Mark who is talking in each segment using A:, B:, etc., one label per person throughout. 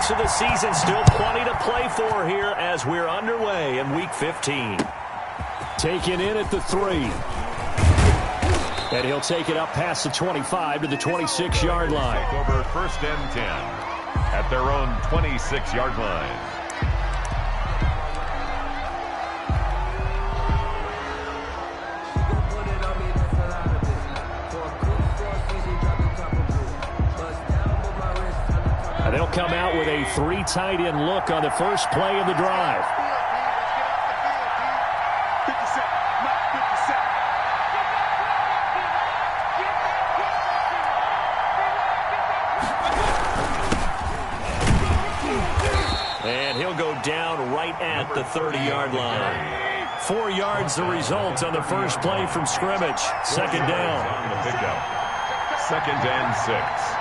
A: weeks of the season, still plenty to play for here as we're underway in Week 15.
B: Taken in at the 3. And he'll take it up past the 25 to the 26-yard line.
C: Take over 1st and 10 at their own 26-yard line.
B: And they'll come out with a 3 tight end look on the first play of the drive.
A: And he'll go down right at the 30-yard line. 4 yards the result on the first play from scrimmage. Second down.
C: On the pickup. 2nd and 6.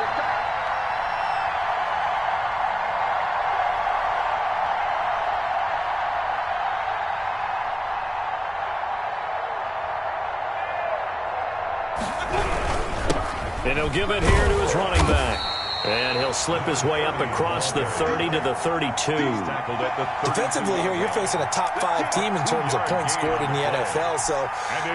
A: And he'll give it here to his running back. And he'll slip his way up across the 30 to the 32.
D: Defensively here, you're facing a top-5 team in terms of points scored in the NFL. So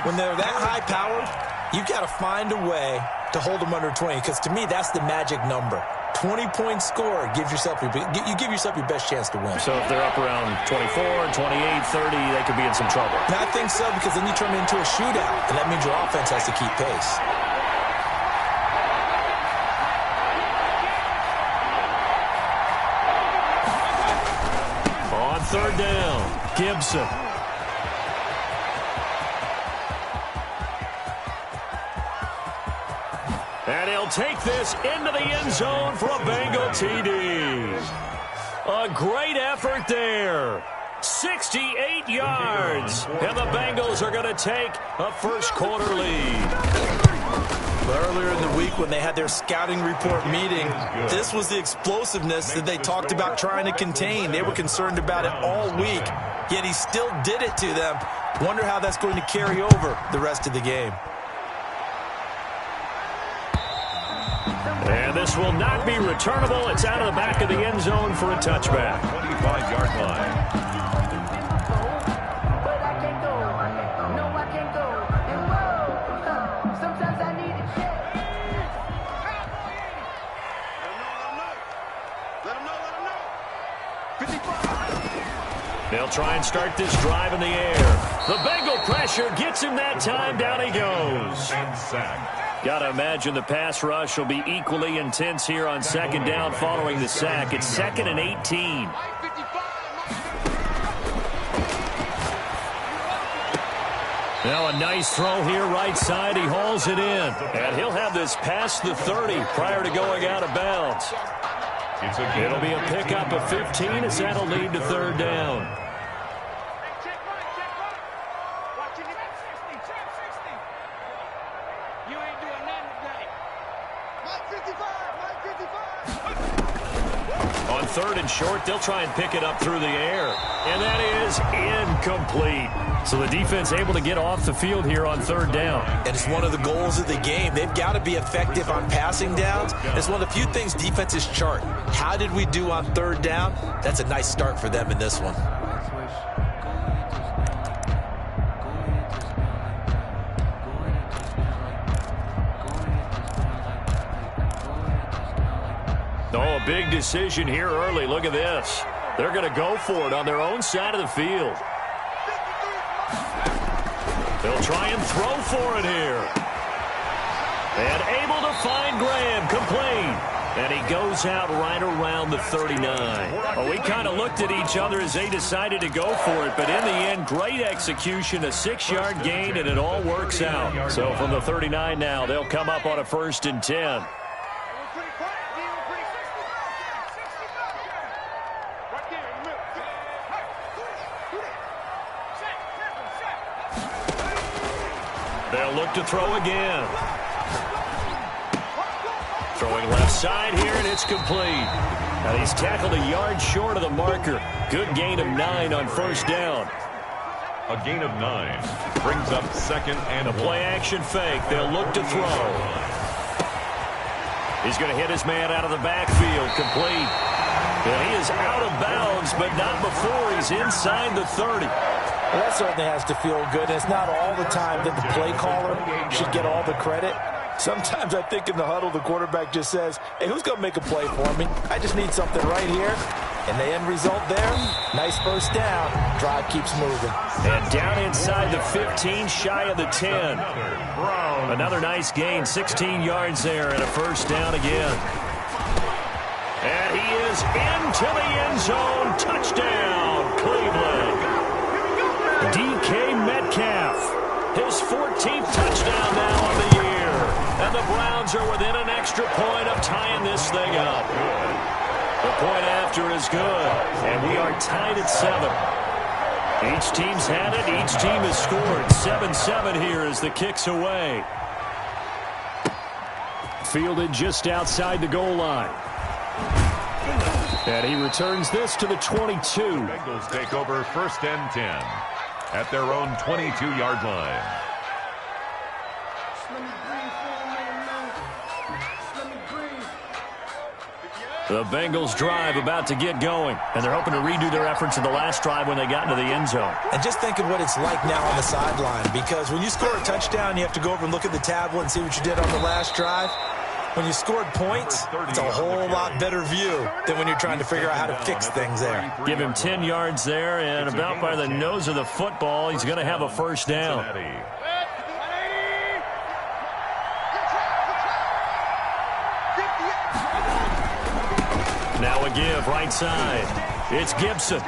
D: when they're that high-powered, you've got to find a way to hold them under 20. Because to me, that's the magic number. 20-point score gives yourself you give yourself your best chance to win.
A: So if they're up around 24, 28, 30, they could be in some trouble.
D: And I think so, because then you turn it into a shootout, and that means your offense has to keep pace.
A: On 3rd down, Gibson. And he'll take this into the end zone for a Bengal TD. A great effort there. 68 yards. And the Bengals are going to take a first-quarter lead.
D: Earlier in the week when they had their scouting report meeting, this was the explosiveness that they talked about trying to contain. They were concerned about it all week, yet he still did it to them. Wonder how that's going to carry over the rest of the game.
A: And this will not be returnable. It's out of the back of the end zone for a touchback.
C: 25-yard line.
A: They'll try and start this drive in the air. The Bengal pressure gets him that time. Down he goes.
C: And sacked.
A: Got to imagine the pass rush will be equally intense here on 2nd down following the sack. It's 2nd and 18. Now a nice throw here right side. He hauls it in. And he'll have this past the 30 prior to going out of bounds. It'll be a pickup of 15 as that'll lead to 3rd down. On 3rd and short, they'll try and pick it up through the air. And that is incomplete. So the defense able to get off the field here on 3rd down.
D: And it's one of the goals of the game. They've got to be effective on passing downs. It's one of the few things defenses chart. How did we do on 3rd down? That's a nice start for them in this one.
A: Oh, a big decision here early. Look at this. They're going to go for it on their own side of the field. They'll try and throw for it here. And able to find Graham, complete. And he goes out right around the 39. Well, we kind of looked at each other as they decided to go for it. But in the end, great execution, a 6-yard gain, and it all works out. So from the 39 now, they'll come up on a 1st and 10. They'll look to throw again. Throwing left side here, and it's complete. And he's tackled a yard short of the marker. Good gain of 9 on 1st down.
C: A gain of 9 brings up 2nd and
A: a play-action fake. They'll look to throw. He's going to hit his man out of the backfield. Complete. And but not before he's inside the 30.
D: Well, that certainly has to feel good. It's not all the time that the play caller should get all the credit. Sometimes I think in the huddle, the quarterback just says, hey, who's going to make a play for me? I just need something right here. And the end result there, nice first down. Drive keeps moving.
A: And down inside the 15, shy of the 10. Another nice gain, 16 yards there, and a first down again. And he is into the end zone. Touchdown, Cleveland. DK Metcalf, his 14th touchdown now of the year. And the Browns are within an extra point of tying this thing up. The point after is good, and we are tied at 7. Each team's had it. Each team has scored. 7-7 here as the kick's away.
B: Fielded just outside the goal line. And he returns this to the 22.
C: Bengals take over 1st and 10 at their own 22-yard line.
A: The Bengals drive about to get going, and they're hoping to redo their efforts in the last drive when they got into the end zone.
D: And just think of what it's like now on the sideline, because when you score a touchdown, you have to go over and look at the tablet and see what you did on the last drive. When you scored points, it's a whole lot better view than when you're trying to figure out how to fix things there.
A: Give him 10 yards there, and about by the nose of the football, he's going to have a first down. Now a give, right side. It's Gibson.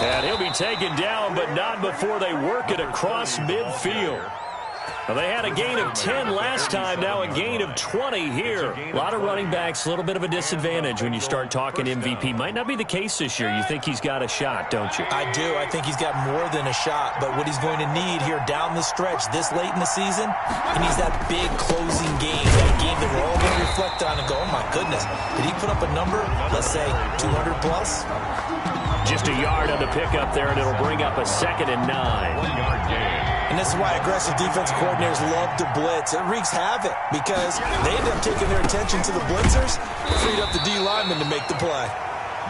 A: And he'll be taken down, but not before they work it across midfield. Well, they had a gain of 10 last time, now a gain of 20 here. A lot of running backs, a little bit of a disadvantage when you start talking MVP. Might not be the case this year. You think he's got a shot, don't you?
D: I do. I think he's got more than a shot, but what he's going to need here down the stretch this late in the season, he needs that big closing game, that game that we're all going to reflect on and go, oh my goodness, did he put up a number, let's say 200 plus?
A: Just a yard on the pickup there, and it'll bring up a 2nd and 9.
C: 1-yard gain.
D: And this is why aggressive defensive coordinators love to blitz. It wreaks havoc because they end up taking their attention to the blitzers, freed up the D lineman to make the play.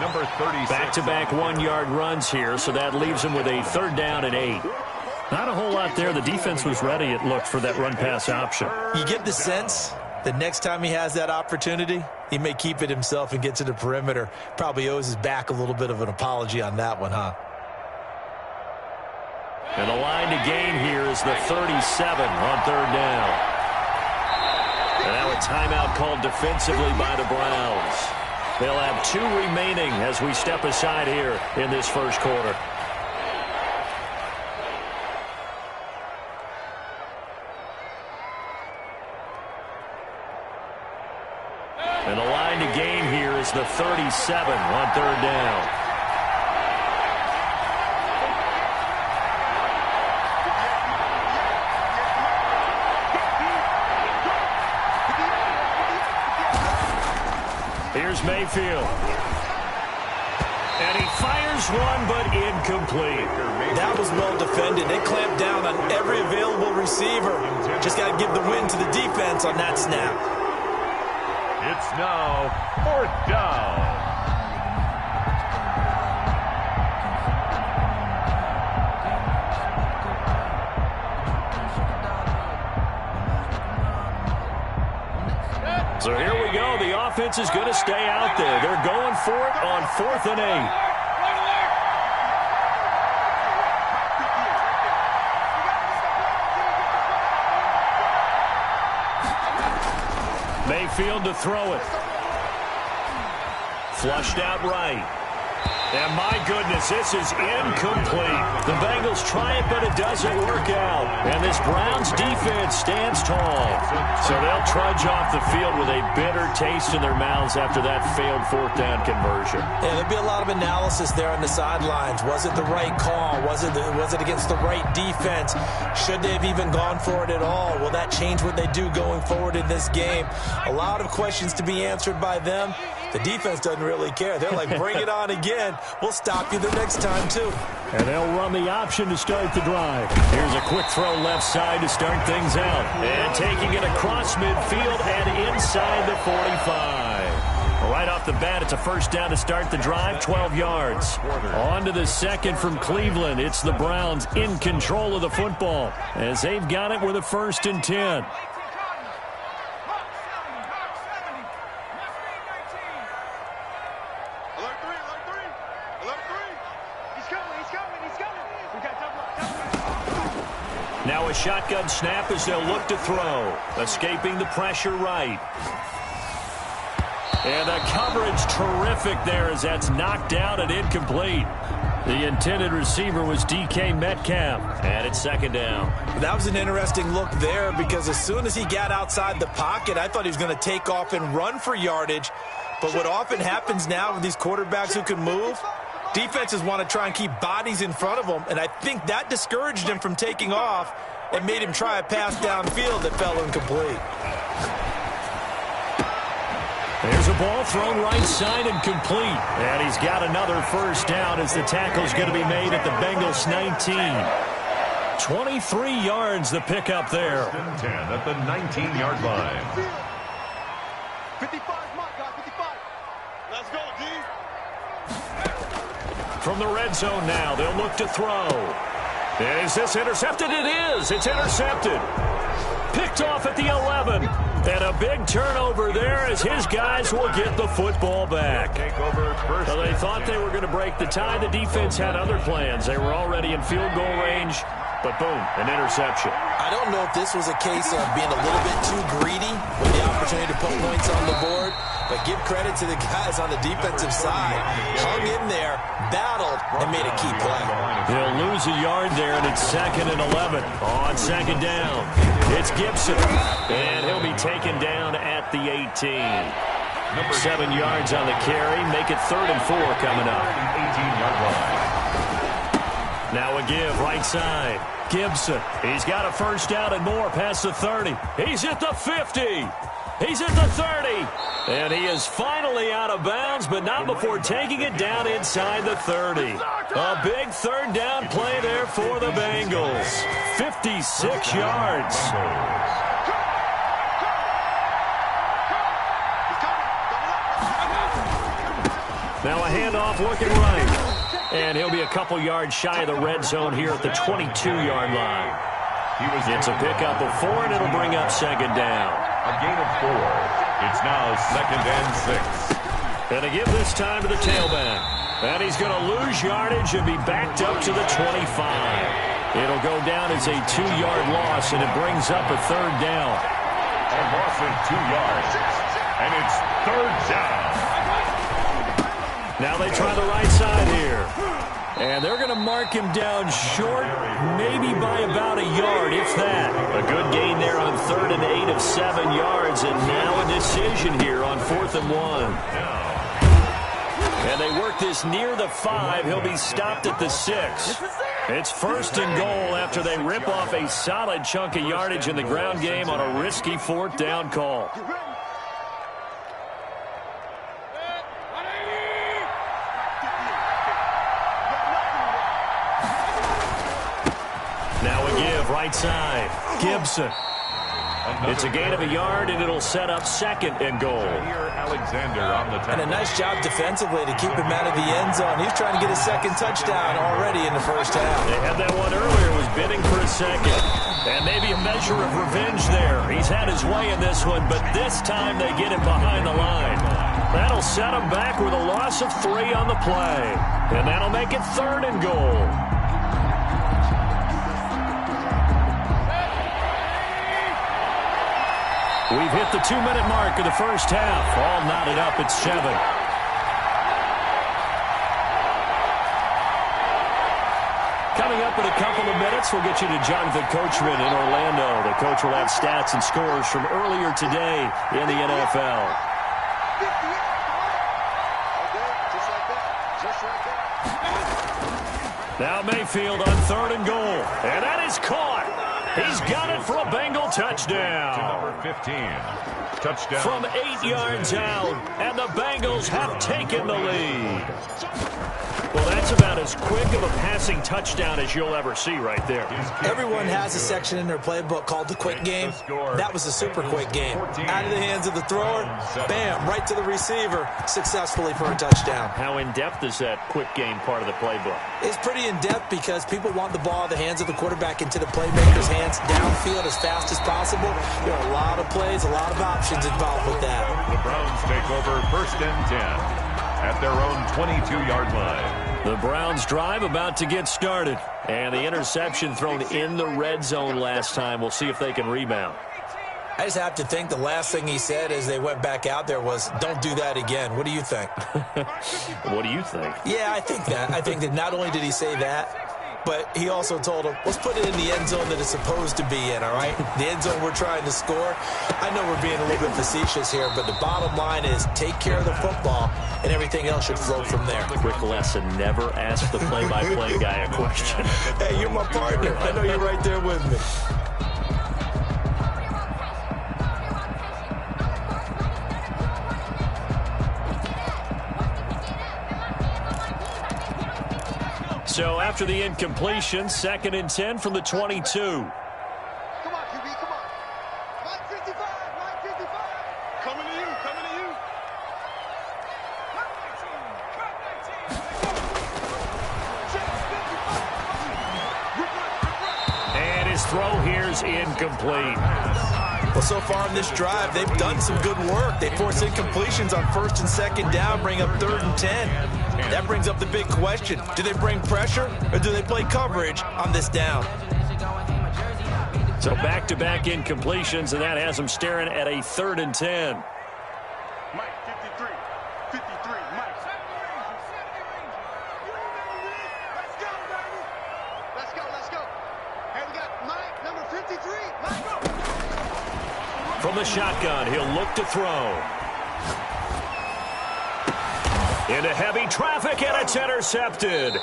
C: Number 36.
A: Back-to-back 1-yard runs here, so that leaves them with a 3rd down and 8. Not a whole lot there. The defense was ready, it looked, for that run-pass option.
D: You get the sense that next time he has that opportunity, he may keep it himself and get to the perimeter. Probably owes his back a little bit of an apology on that one, huh?
A: And the line to gain here is the 37 on 3rd down. And now a timeout called defensively by the Browns. They'll have 2 remaining as we step aside here in this first quarter. And the line to gain here is the 37 on 3rd down. Here's Mayfield. And he fires one, but incomplete.
D: That was well defended. They clamped down on every available receiver. Just got to give the win to the defense on that snap.
C: It's now 4th down.
A: So here we go. The offense is going to stay out there. They're going for it on 4th and 8. Mayfield to throw it. Flushed out right. And my goodness, this is incomplete. The Bengals try it, but it doesn't work out. And this Browns defense stands tall. So they'll trudge off the field with a bitter taste in their mouths after that failed 4th down conversion.
D: Yeah, there'll be a lot of analysis there on the sidelines. Was it the right call? Was it against the right defense? Should they have even gone for it at all? Will that change what they do going forward in this game? A lot of questions to be answered by them. The defense doesn't really care. They're like, bring it on again. We'll stop you the next time, too.
B: And they'll run the option to start the drive.
A: Here's a quick throw left side to start things out. And taking it across midfield and inside the 45. Right off the bat. It's a first down to start the drive, 12 yards. On to the second from Cleveland. It's the Browns in control of the football as they've got it with a 1st and 10. Now a shotgun snap as they'll look to throw. Escaping the pressure right. And the coverage terrific there as that's knocked out and incomplete. The intended receiver was DK Metcalf. And it's 2nd down.
D: That was an interesting look there because as soon as he got outside the pocket, I thought he was going to take off and run for yardage. But what often happens now with these quarterbacks who can move, defenses want to try and keep bodies in front of them, and I think that discouraged him from taking off and made him try a pass downfield that fell incomplete.
A: There's a ball thrown right side and complete. And he's got another 1st down as the tackle's going to be made at the Bengals 19. 23 yards the pickup there.
C: 10 at the 19-yard line.
E: 55, Mark, 55. Let's go, D.
A: From the red zone now, they'll look to throw. Is this intercepted? It is. It's intercepted. Picked off at the 11. And a big turnover there as his guys will get the football back. So they thought they were going to break the tie. The defense had other plans. They were already in field goal range. But boom, an interception.
D: I don't know if this was a case of being a little bit too greedy with the opportunity to put points on the board, but give credit to the guys on the defensive side. Hung in there, battled, and made a key play.
A: He'll lose a yard there, and it's 2nd and 11. On 2nd down, it's Gibson, and he'll be taken down at the 18. 7 yards on the carry, make it 3rd and 4 coming up.
C: 18-yard line.
A: Now a give, right side. Gibson, he's got a 1st down and more past the 30. He's at the 50. He's at the 30. And he is finally out of bounds, but not before taking it down inside the 30. A big 3rd down play there for the Bengals. 56 yards. Now a handoff looking right. And he'll be a couple yards shy of the red zone here at the 22-yard line. It's a pickup of 4, and it'll bring up 2nd down.
C: A gain of 4. It's now 2nd and 6.
A: And to give this time to the tailback. And he's going to lose yardage and be backed up to the 25. It'll go down as a 2-yard loss, and it brings up a 3rd down.
C: A loss of 2 yards. And it's 3rd down.
A: Now they try the right side here. And they're going to mark him down short, maybe by about a yard, if that. A good gain there on 3rd and 8 of 7 yards, and now a decision here on 4th and 1. And they work this near the 5. He'll be stopped at the 6. It's 1st and goal after they rip off a solid chunk of yardage in the ground game on a risky 4th down call. Right side, Gibson. It's a gain of a yard, and it'll set up 2nd and goal.
C: Alexander on the
D: and a nice job defensively to keep him out of the end zone. He's trying to get his 2nd touchdown already in the 1st half.
A: They had that one earlier, was bidding for a 2nd. And maybe a measure of revenge there. He's had his way in this one, but this time they get him behind the line. That'll set him back with a loss of 3 on the play. And that'll make it 3rd and goal. We've hit the 2-minute mark of the 1st half. All knotted up at 7. Coming up in a couple of minutes, we'll get you to Jonathan Coachman in Orlando. The coach will have stats and scores from earlier today in the NFL. Now Mayfield on 3rd and goal. And that is caught. He's got it for a Bengal touchdown.
C: Number 15. Touchdown.
A: From 8 yards out, and the Bengals have taken the lead. Well, that's about as quick of a passing touchdown as you'll ever see right there.
D: Everyone has a section in their playbook called the quick game. That was a super quick game. Out of the hands of the thrower, bam, right to the receiver, successfully for a touchdown.
A: How in-depth is that quick game part of the playbook?
D: It's pretty in-depth because people want the ball out of the hands of the quarterback into the playmaker's hands downfield as fast as possible. There are a lot of plays, a lot of options involved with that.
C: The Browns take over 1st and 10 at their own 22-yard line.
A: The Browns drive about to get started. And the interception thrown in the red zone last time. We'll see if they can rebound.
D: I just have to think the last thing he said as they went back out there was, don't do that again. What do you think?
A: What do you think?
D: Yeah, I think that. I think that not only did he say that, but he also told him, let's put it in the end zone that it's supposed to be in, all right? The end zone we're trying to score. I know we're being a little bit facetious here, but the bottom line is take care of the football, and everything else should flow from there.
A: Quick lesson, never ask the play-by-play guy a question.
D: Hey, you're my partner. I know you're right there with me.
A: So after the incompletion, 2nd and 10 from the 22.
E: Come on, QB, come on. Line 55, line 55. Coming to you, coming to you.
A: And his throw here's incomplete.
D: Well, so far in this drive, they've done some good work. They force incompletions on 1st and 2nd down, bring up 3rd and 10. That brings up the big question. Do they bring pressure or do they play coverage on this down?
A: So back-to-back incompletions, and that has them staring at a 3rd and 10.
E: Mike, 53, 53, Mike. Let's go, baby. Let's go, let's go. Hey, we got Mike, number 53. Mike, go.
A: From the shotgun, he'll look to throw. Into heavy traffic, and it's intercepted.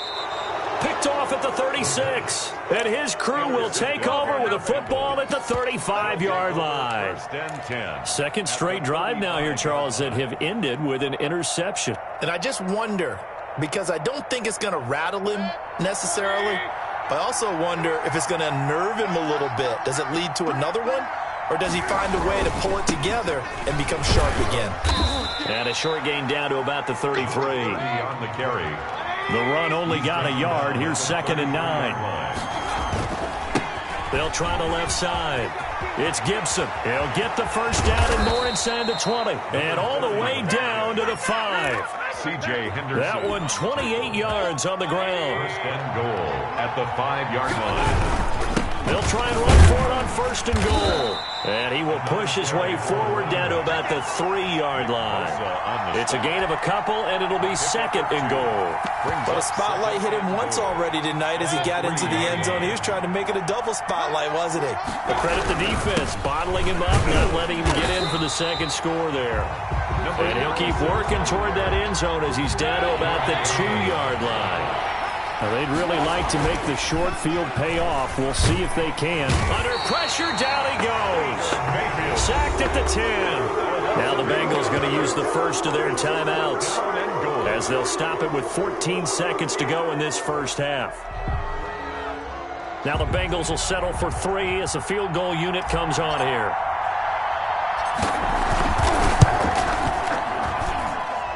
A: Picked off at the 36. And his crew will take over with a football at the 35-yard line.
C: 1st and 10.
A: Second straight drive now here, Charles, that have ended with an interception.
D: And I just wonder, because I don't think it's going to rattle him necessarily, but I also wonder if it's going to unnerve him a little bit. Does it lead to another one? Or does he find a way to pull it together and become sharp again?
A: And a short gain down to about the 33.
C: On the carry.
A: The run only got a yard. Here's 2nd and 9. They'll try the left side. It's Gibson. He'll get the first down and more inside the 20. And all the way down to the 5.
C: C.J. Henderson.
A: That one 28 yards on the ground.
C: 1st and goal at the 5-yard line.
A: They'll try and run for it on 1st and goal. And he will push his way forward down to about the 3-yard line. It's a gain of a couple, and it'll be 2nd and goal.
D: But a spotlight hit him once already tonight as he got into the end zone. He was trying to make it a double spotlight, wasn't he?
A: But credit the defense, bottling him up, not letting him get in for the second score there. And he'll keep working toward that end zone as he's down to about the 2-yard line. Now, they'd really like to make the short field pay off. We'll see if they can. Under pressure, down he goes. Sacked at the 10. Now the Bengals going to use the first of their timeouts as they'll stop it with 14 seconds to go in this first half. Now the Bengals will settle for 3 as the field goal unit comes on here.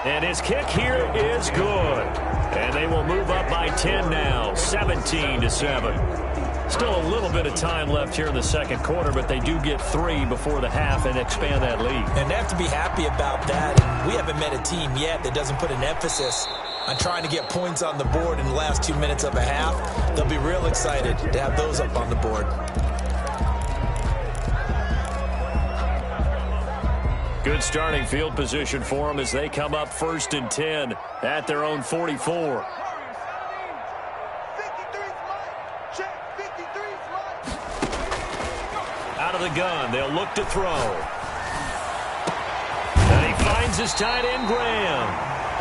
A: And his kick here is good. And they will move up by 10 now, 17-7. Still a little bit of time left here in the second quarter, but they do get 3 before the half and expand that lead.
D: And they have to be happy about that. And we haven't met a team yet that doesn't put an emphasis on trying to get points on the board in the last 2 minutes of a half. They'll be real excited to have those up on the board.
A: Good starting field position for them as they come up 1st and 10 at their own 44. Out of the gun, they'll look to throw. And he finds his tight end, Graham.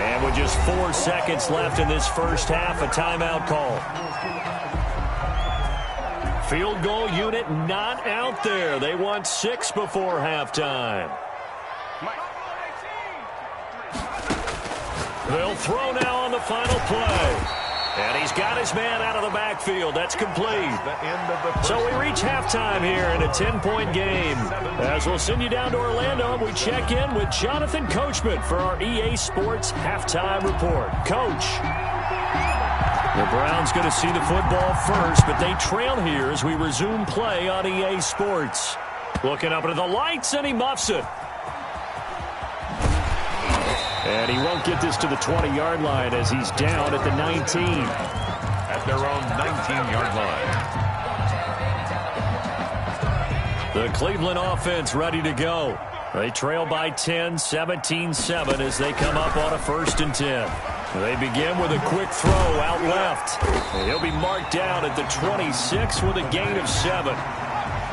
A: And with just 4 seconds left in this first half, a timeout call. Field goal unit not out there. They want 6 before halftime. They'll throw now on the final play. And he's got his man out of the backfield. That's complete. So we reach halftime here in a 10-point game. As we'll send you down to Orlando, and we check in with Jonathan Coachman for our EA Sports Halftime Report. Coach. The Browns going to see the football first, but they trail here as we resume play on EA Sports. Looking up into the lights, and he muffs it. And he won't get this to the 20-yard line as he's down at the 19.
C: At their own 19-yard line.
A: The Cleveland offense ready to go. They trail by 10, 17-7 as they come up on a 1st and 10. They begin with a quick throw out left. He'll be marked down at the 26 with a gain of 7.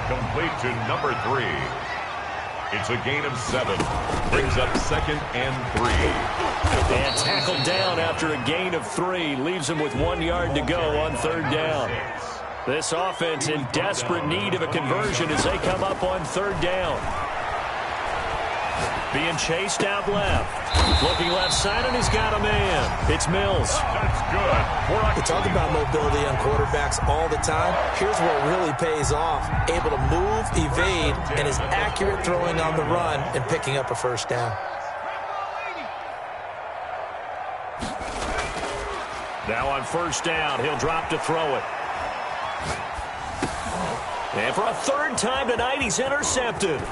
C: Complete to number 3. It's a gain of 7. Brings up 2nd and 3.
A: And tackled down after a gain of 3. Leaves him with 1 yard to go on 3rd down. This offense in desperate need of a conversion as they come up on 3rd down. Being chased out left. Looking left side, and he's got a man. It's Mills.
C: That's good.
D: We talk about mobility on quarterbacks all the time. Here's where it really pays off. Able to move, evade, and is accurate throwing on the run and picking up a 1st down.
A: Now on 1st down, he'll drop to throw it. And for a 3rd time tonight, he's intercepted.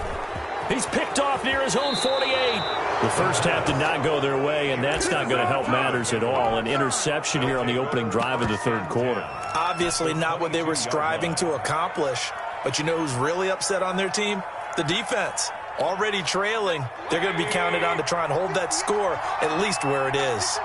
A: He's picked off near his own 48. The first half did not go their way, and that's not going to help matters at all. An interception here on the opening drive of the 3rd quarter.
D: Obviously not what they were striving to accomplish. But you know who's really upset on their team? The defense. Already trailing. They're going to be counted on to try and hold that score at least where it is.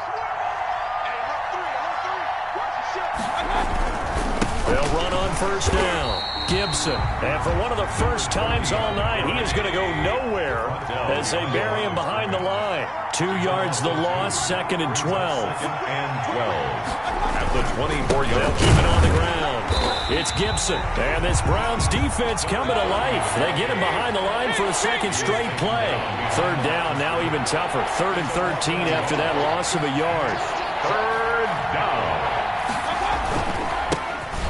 A: They'll run on 1st down. Gibson, and for one of the first times all night, he is going to go nowhere as they bury him behind the line. 2 yards the loss, 2nd and 12.
C: 2nd and 12. At the 24-yard line.
A: They'll keep it on the ground. It's Gibson, and this Browns defense coming to life. They get him behind the line for a 2nd straight play. 3rd down, now even tougher. 3rd and 13 after that loss of a yard.
C: 3rd down.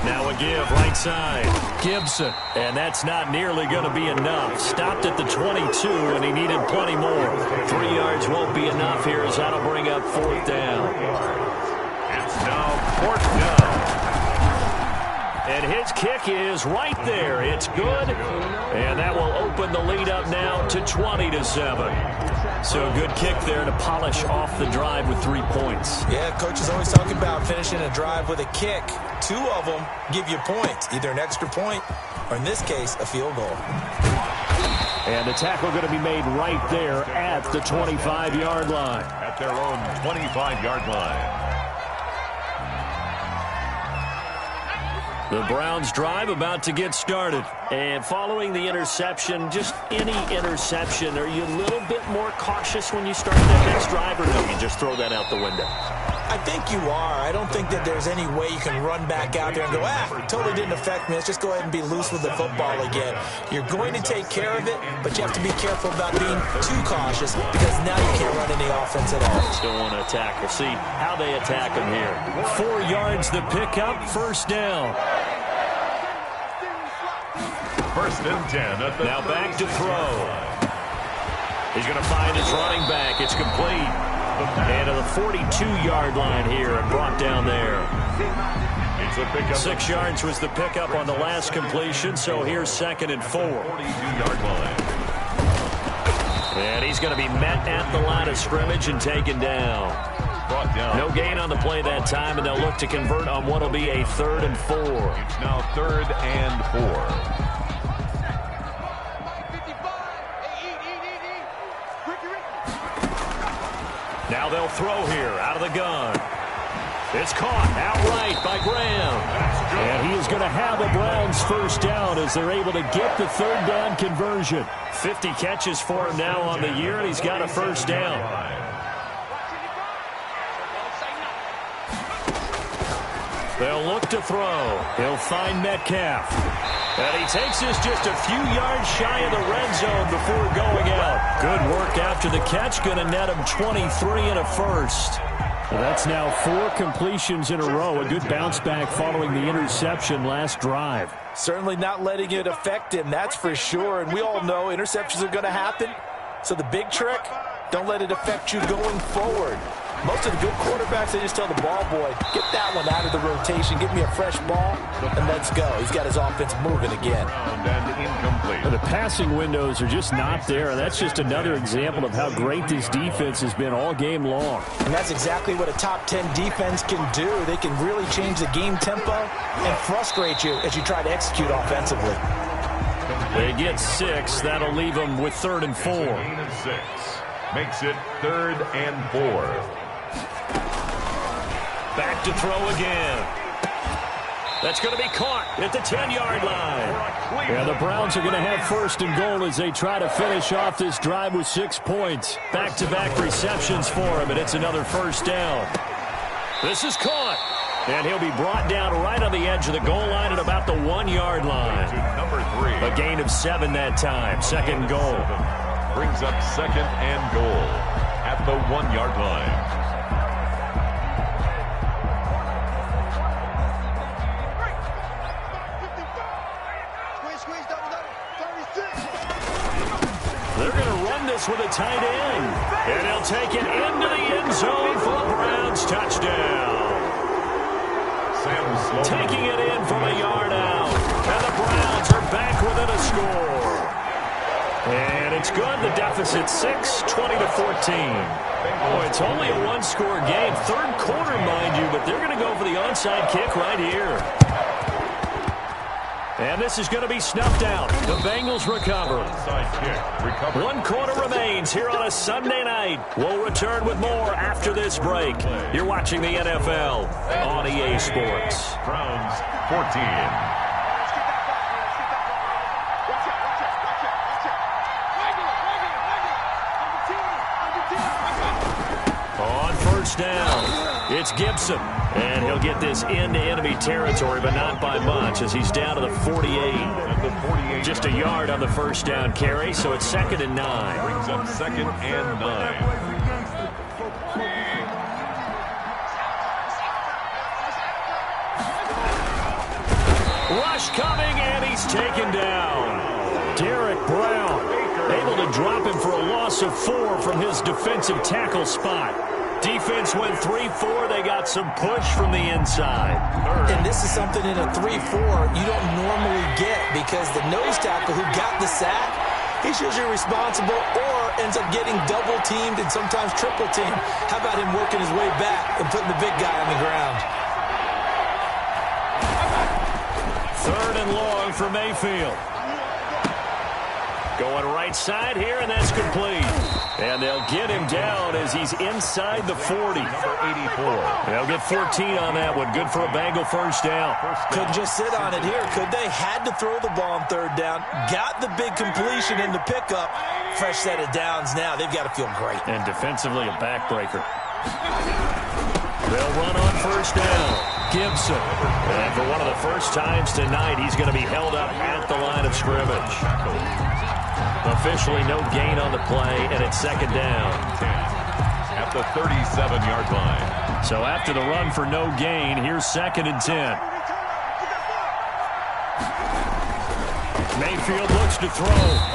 A: Now a give right side. Gibson. And that's not nearly going to be enough. Stopped at the 22, and he needed plenty more. 3 yards won't be enough here as that'll bring up 4th down.
C: It's now 4th down.
A: And his kick is right there. It's good. And that will open the lead up now to 20-7. So a good kick there to polish off the drive with 3 points.
D: Yeah, coach is always talking about finishing a drive with a kick. 2 of them give you points, either an extra point or, in this case, a field goal.
B: And the tackle going to be made right there at the 25-yard line.
C: At their own 25-yard line.
A: The Browns drive about to get started. And following the interception, just any interception, are you a little bit more cautious when you start that next drive, or no, you just throw that out the window?
D: I think you are. I don't think that there's any way you can run back out there and go, totally didn't affect me. Let's just go ahead and be loose with the football again. You're going to take care of it, but you have to be careful about being too cautious because now you can't run any offense at all.
A: Still want to attack. We'll see how they attack him here. 4 yards the pickup, 1st down.
C: 1st and 10 at the
A: now back to throw. He's going to find his running back. It's complete. And to the 42-yard line here and brought down there.
C: It's a pickup.
A: 6 yards was the pickup on the last completion, so here's 2nd and 4.
C: 42-yard line.
A: And he's going to be met at the line of scrimmage and taken down.
C: Brought down.
A: No gain on the play that time, and they'll look to convert on what will be a 3rd and 4.
C: It's now 3rd and 4.
A: Now they'll throw here out of the gun. It's caught outright by Graham.
B: And he is going to have a Browns 1st down as they're able to get the 3rd down conversion.
A: 50 catches for him now on the year, and he's got a 1st down. They'll look to throw. He'll find Metcalf. And he takes this just a few yards shy of the red zone before going out. Good work after the catch. Going to net him 23 and a first.
B: Well, that's now 4 completions in a row. A good bounce back following the interception last drive.
D: Certainly not letting it affect him, that's for sure. And we all know interceptions are going to happen. So the big trick, don't let it affect you going forward. Most of the good quarterbacks, they just tell the ball boy, get that one out of the rotation, give me a fresh ball, and let's go. He's got his offense moving again.
C: And incomplete.
B: The passing windows are just not there, and that's just another example of how great this defense has been all game long.
D: And that's exactly what a top 10 defense can do. They can really change the game tempo and frustrate you as you try to execute offensively.
A: They get 6. That'll leave them with 3rd and 4.
C: Gain of 6. Makes it 3rd and 4.
A: Back to throw again. That's going to be caught at the 10-yard line.
B: Yeah, the Browns are going to have 1st and goal as they try to finish off this drive with 6 points.
A: Back-to-back receptions for him, and it's another first down. This is caught, and he'll be brought down right on the edge of the goal line at about the 1-yard line.
C: Number 3.
A: A gain of 7 that time. 2nd goal.
C: Brings up 2nd and goal at the 1-yard line.
A: They're going to run this with a tight end. And he'll take it into the end zone for a Browns touchdown. Taking it in from a yard out. And the Browns are back within a score. And it's good. The deficit 6, 20-14. Oh, it's only a one-score game. 3rd quarter, mind you, but they're going to go for the onside kick right here. And this is going to be snuffed out. The Bengals recover. 1 quarter remains here on a Sunday night. We'll return with more after this break. You're watching the NFL on EA Sports.
C: Browns 14.
A: On 1st down, it's Gibson. And he'll get this into enemy territory, but not by much as he's down to the 48. Just a yard on the 1st down carry, so it's 2nd and 9.
C: Brings up 2nd and 9.
A: Rush coming, and he's taken down. Derek Brown able to drop him for a loss of 4 from his defensive tackle spot. Defense went 3-4. They got some push from the inside.
D: And this is something in a 3-4 you don't normally get because the nose tackle who got the sack, he's usually responsible or ends up getting double-teamed and sometimes triple-teamed. How about him working his way back and putting the big guy on the ground?
A: 3rd and long for Mayfield. Going right side here, and that's complete. And they'll get him down as he's inside the 40.
C: Number 84.
A: They'll get 14 on that one. Good for a Bengal 1st down.
D: Couldn't just sit on it here, could they? Had to throw the ball on 3rd down. Got the big completion in the pickup. Fresh set of downs now. They've got to feel great.
A: And defensively, a backbreaker. They'll run on 1st down. Gibson. And for one of the first times tonight, he's going to be held up at the line of scrimmage. Officially no gain on the play, and it's 2nd down.
C: At the 37-yard line.
A: So after the run for no gain, here's 2nd and 10. Mayfield looks to throw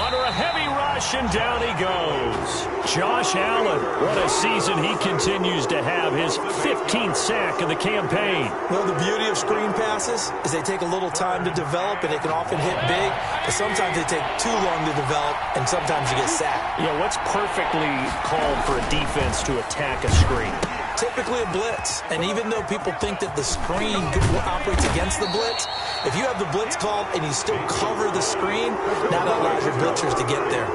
A: under a heavy rush, and down he goes. Josh Allen, what a season he continues to have, his 15th sack of the campaign.
D: Well, the beauty of screen passes is they take a little time to develop, and they can often hit big, but sometimes they take too long to develop, and sometimes you get sacked.
A: Yeah, what's perfectly called for a defense to attack a screen?
D: Typically a blitz, and even though people think that the screen operates against the blitz, if you have the blitz called and you still cover the screen, that allows your blitzers to get there.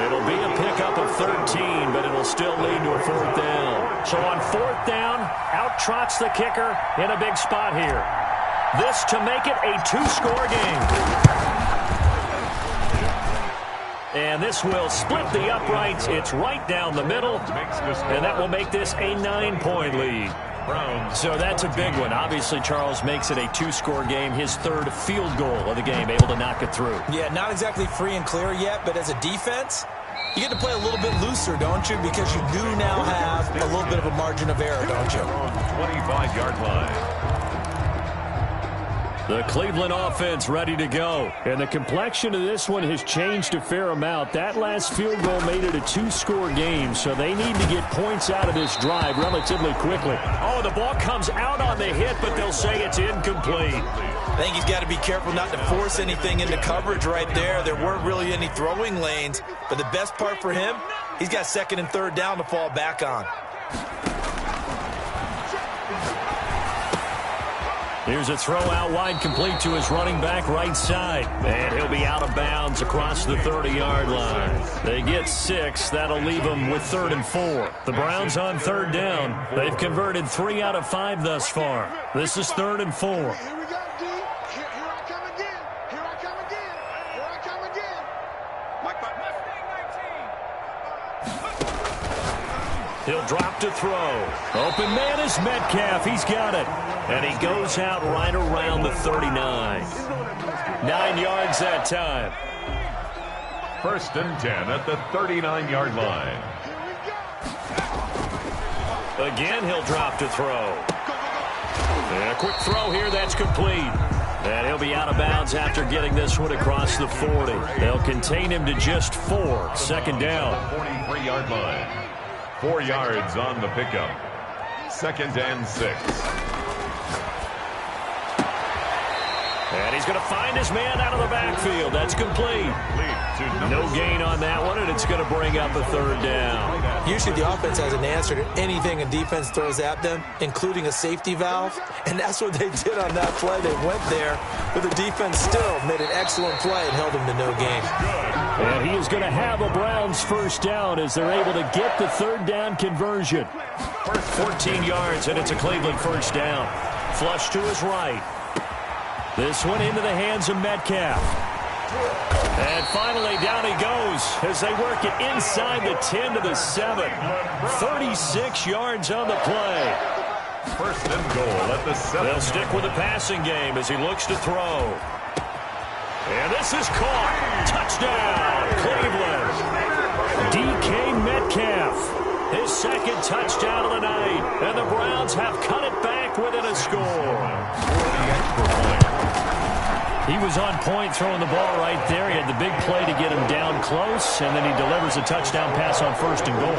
A: It'll be a pickup of 13, but it'll still lead to a 4th down. So on 4th down, out trots the kicker in a big spot here. This to make it a 2-score game. And this will split the uprights. It's right down the middle, and that will make this a 9-point lead.
B: So that's a big one. Obviously, Charles makes it a two-score game, his third field goal of the game, able to knock it through.
D: Yeah, not exactly free and clear yet, but as a defense, you get to play a little bit looser, don't you? Because you do now have a little bit of a margin of error, don't you?
C: 25-yard line.
B: The Cleveland offense ready to go. And the complexion of this one has changed a fair amount. That last field goal made it a two-score game, so they need to get points out of this drive relatively quickly. Oh, the ball comes out on the hit, but they'll say it's incomplete.
D: I think he's got to be careful not to force anything into coverage right there. There weren't really any throwing lanes, but the best part for him, he's got second and third down to fall back on.
B: Here's a throw out wide, complete to his running back right side. And he'll be out of bounds across the 30-yard line. They get 6. That'll leave them with 3rd and 4. The Browns on third down. They've converted 3 out of 5 thus far. This is 3rd and 4.
E: Here we go, D. Here I come again. Here I come again. Here I come again.
B: He'll drop to throw. Open man is Metcalf. He's got it. And he goes out right around the 39. 9 yards that time.
C: 1st and 10 at the 39-yard line.
B: Again, he'll drop to throw. And a quick throw here, that's complete. And he'll be out of bounds after getting this one across the 40. They'll contain him to just 4. 2nd down.
C: 43-yard line. 4 yards on the pickup. 2nd and 6.
B: And he's going to find his man out of the backfield. That's complete. No gain on that one, and it's going to bring up a 3rd down.
D: Usually the offense has an answer to anything a defense throws at them, including a safety valve, and that's what they did on that play. They went there, but the defense still made an excellent play and held them to no gain.
B: And he is going to have a Browns 1st down as they're able to get the 3rd down conversion. 14 yards, and it's a Cleveland 1st down. Flush to his right. This one into the hands of Metcalf. And finally, down he goes as they work it inside the 10 to the 7. 36 yards on the play.
C: 1st and goal at the 7.
B: They'll stick with the passing game as he looks to throw. And this is caught. Touchdown, Cleveland. DK Metcalf. His 2nd touchdown of the night. And the Browns have cut it back within a score. He was on point throwing the ball right there. He had the big play to get him down close, and then he delivers a touchdown pass on 1st and goal.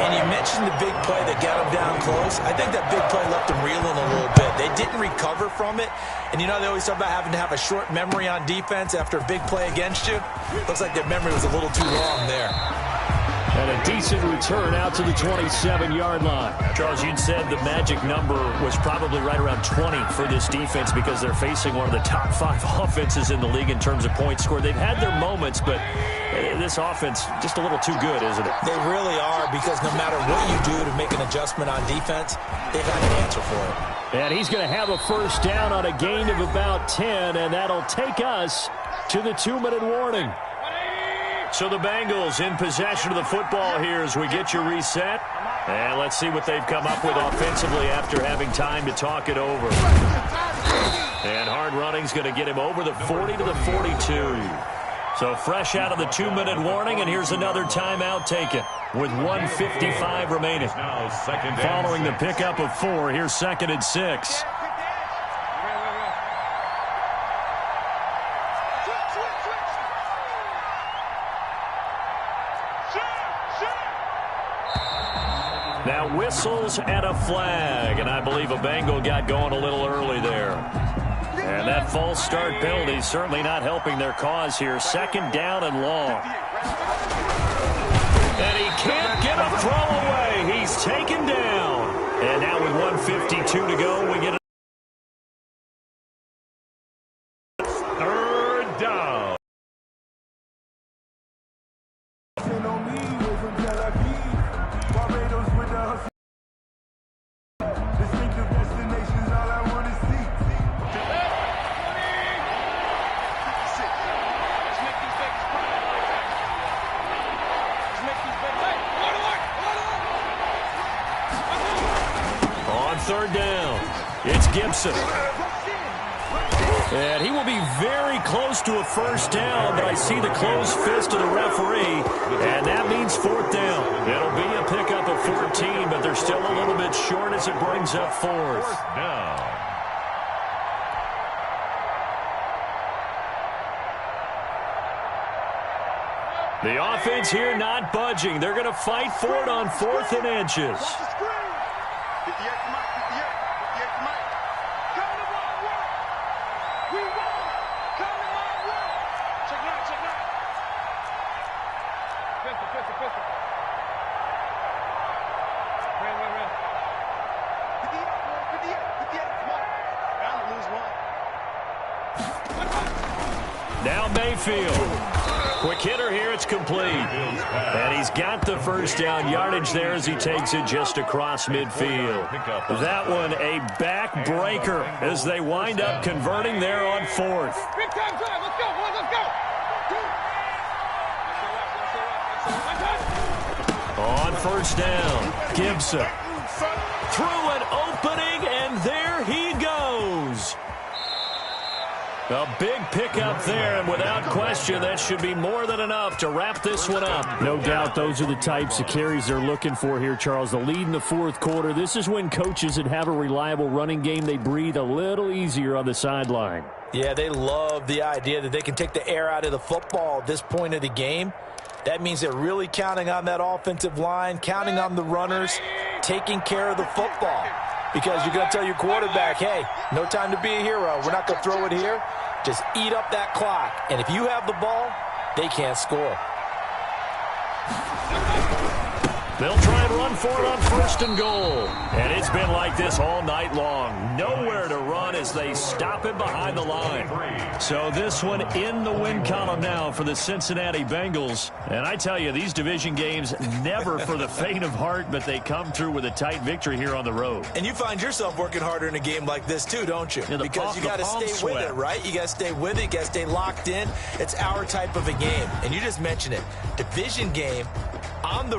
D: And you mentioned the big play that got him down close. I think that big play left him reeling a little bit. They didn't recover from it. And you know they always talk about having to have a short memory on defense after a big play against you. Looks like their memory was a little too long there.
B: And a decent return out to the 27-yard line. Charles, you'd said the magic number was probably right around 20 for this defense because they're facing one of the top 5 offenses in the league in terms of points scored. They've had their moments, but this offense just a little too good, isn't it?
D: They really are, because no matter what you do to make an adjustment on defense, they've got an answer for it.
B: And he's going to have a 1st down on a gain of about 10, and that'll take us to the 2-minute warning. So the Bengals in possession of the football here as we get you reset. And let's see what they've come up with offensively after having time to talk it over. And hard running's going to get him over the 40 to the 42. So fresh out of the 2-minute warning, and here's another timeout taken with 1:55 remaining. Following the pickup of 4, here's 2nd and 6. Now whistles and a flag, and I believe a Bengal got going a little early there. And that false start penalty certainly not helping their cause here. 2nd down and long. And he can't get a throw away. He's taken down. And now with 1:52 to go, we get a 3rd down. third down. It's Gibson. And he will be very close to a first down, but I see the closed fist of the referee, and that means fourth down. It'll be a pickup of 14, but they're still a little bit short as it brings up fourth.
C: Down.
B: The offense here not budging. They're going to fight for it on 4th and inches. Now Mayfield. Quick hitter here, it's complete. And he's got the first down yardage there as he takes it just across midfield. That one a backbreaker as they wind up converting there on 4th.
E: Big time drive. Let's go, boys. Let's go.
B: On first down, Gibson. Through an opening, and there he goes. A big pickup there, and without question, that should be more than enough to wrap this one up.
A: No doubt those are the types of carries they're looking for here, Charles. The lead in the fourth quarter. This is when coaches that have a reliable running game, they breathe a little easier on the sideline.
D: Yeah, they love the idea that they can take the air out of the football at this point of the game. That means they're really counting on that offensive line, counting on the runners, taking care of the football. Because you're going to tell your quarterback, hey, no time to be a hero. We're not going to throw it here. Just eat up that clock. And if you have the ball, they can't score.
B: They'll try and run for it on 1st and goal. And it's been like this all night long. Nowhere to run as they stop him behind the line. So this one in the win column now for the Cincinnati Bengals. And I tell you, these division games never for the faint of heart, but they come through with a tight victory here on the road.
D: And you find yourself working harder in a game like this too, don't you?
B: Yeah,
D: because you got to stay with it, right? You got to stay with it. You got to stay locked in. It's our type of a game. And you just mentioned it. Division game on the